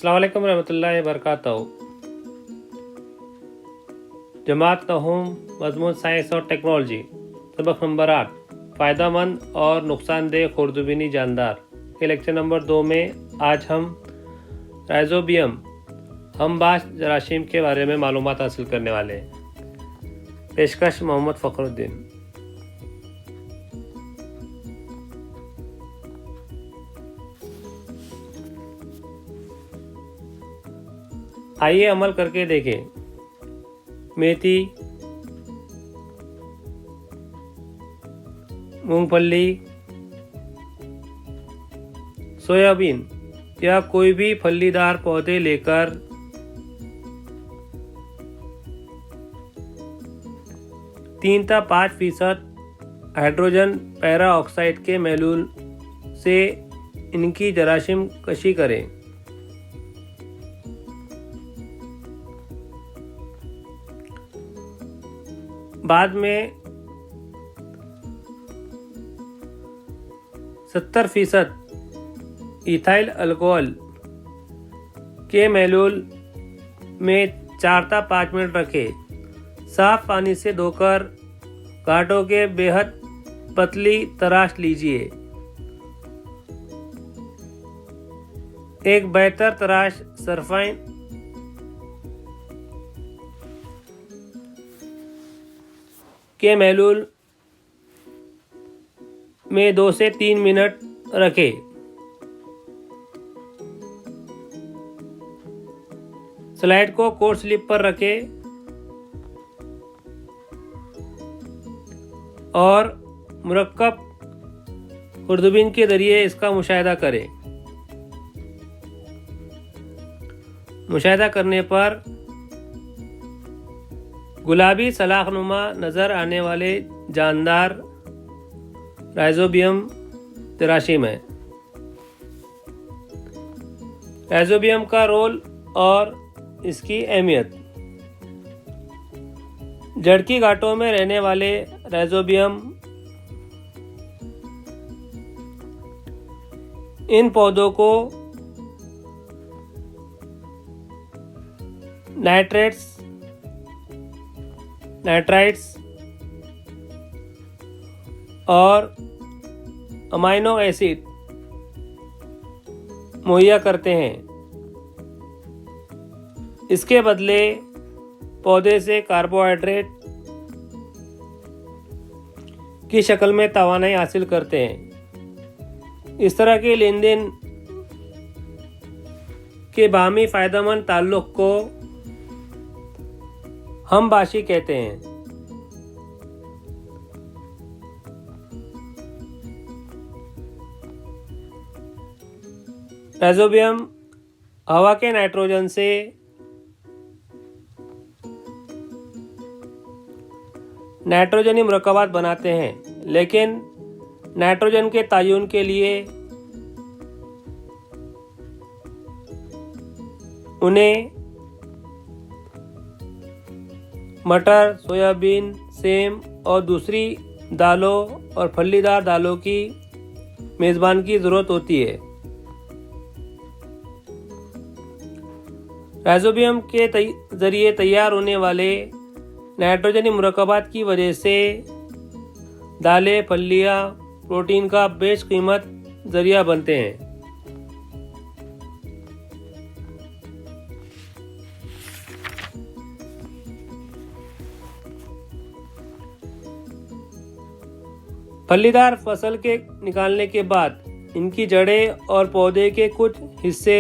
अस्सलाम वालेकुम रहमतुल्लाहि वबरकातुहू। जमात नहूम मज़मून साइंस और टेक्नोलॉजी सबक नंबर 8 फ़ायदेमंद और नुकसानदेह खुर्दबीनी जानदार के लेक्चर नंबर 2 में आज हम राइज़ोबियम हमबाश जरासीम के बारे में मालूमात हासिल करने वाले हैं। पेशकश मोहम्मद फ़खरुद्दीन। आइए अमल करके देखें। मेथी, मूंगफली, सोयाबीन या कोई भी फलीदार पौधे लेकर तीन से 5% हाइड्रोजन पैरा ऑक्साइड के महलूल से इनकी जरासीम कशी करें। बाद में 70% इथाइल अल्कोहल के महलूल में 4 से 5 मिनट रखें। साफ पानी से धोकर गांठों के बेहद पतली तराश लीजिए। एक बेहतर तराश सरफाइन के महलूल में 2 से 3 मिनट रखें। स्लाइड को कोट स्लिप पर रखें और मुरक्कब खुर्दबीन के जरिए इसका मुशाहिदा करें। मुशाहिदा करने पर गुलाबी सलाखनुमा नज़र आने वाले जानदार राइज़ोबियम जरासीम है। राइज़ोबियम का रोल और इसकी अहमियत। जड़ की गांठों में रहने वाले राइज़ोबियम इन पौधों को नाइट्राइट्स और अमाइनो एसिड मुहैया करते हैं। इसके बदले पौधे से कार्बोहाइड्रेट की शक्ल में तवानाई हासिल करते हैं। इस तरह के लेन देन के बाहमी फायदेमंद ताल्लुक को हमबाशी कहते हैं। राइज़ोबियम हवा के नाइट्रोजन से नाइट्रोजनी मुरक्कबात बनाते हैं, लेकिन नाइट्रोजन के तयन के लिए उन्हें मटर, सोयाबीन, सेम और दूसरी दालों और फलीदार दालों की मेज़बान की ज़रूरत होती है। राइज़ोबियम के ज़रिए तैयार होने वाले नाइट्रोजनी मुरक्कबात की वजह से दालें, फलियाँ प्रोटीन का बेशकीमत ज़रिया बनते हैं। फलीदार फसल के निकालने के बाद इनकी जड़ें और पौधे के कुछ हिस्से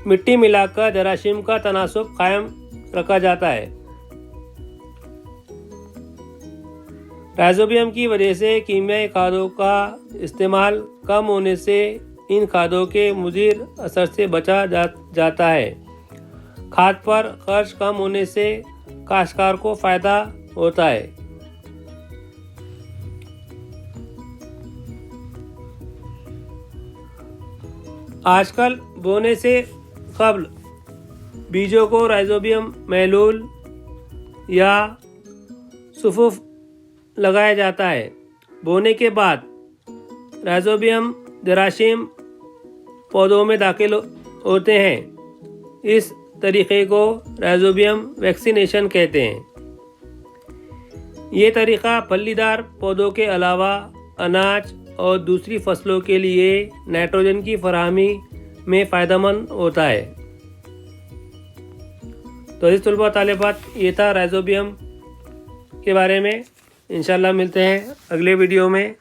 मिट्टी मिलाकर जरासीम का तनासुब कायम रखा जाता है। राइज़ोबियम की वजह से कीमियाई खादों का इस्तेमाल कम होने से इन खादों के मुज़िर असर से बचा जाता है। खाद पर खर्च कम होने से काश्तकार को फ़ायदा होता है। आजकल बोने से कबल बीजों को राइज़ोबियम महलूल या सुफुफ लगाया जाता है। बोने के बाद राइज़ोबियम जरासीम पौधों में दाखिल होते हैं। इस तरीक़े को राइजोबियम वैक्सीनेशन कहते हैं। ये तरीक़ा फलीदार पौधों के अलावा अनाज और दूसरी फसलों के लिए नाइट्रोजन की फराहमी में फ़ायदेमंद होता है। तो इस तलबा तालिबात ये था राइजोबियम के बारे में। इंशाल्लाह मिलते हैं अगले वीडियो में।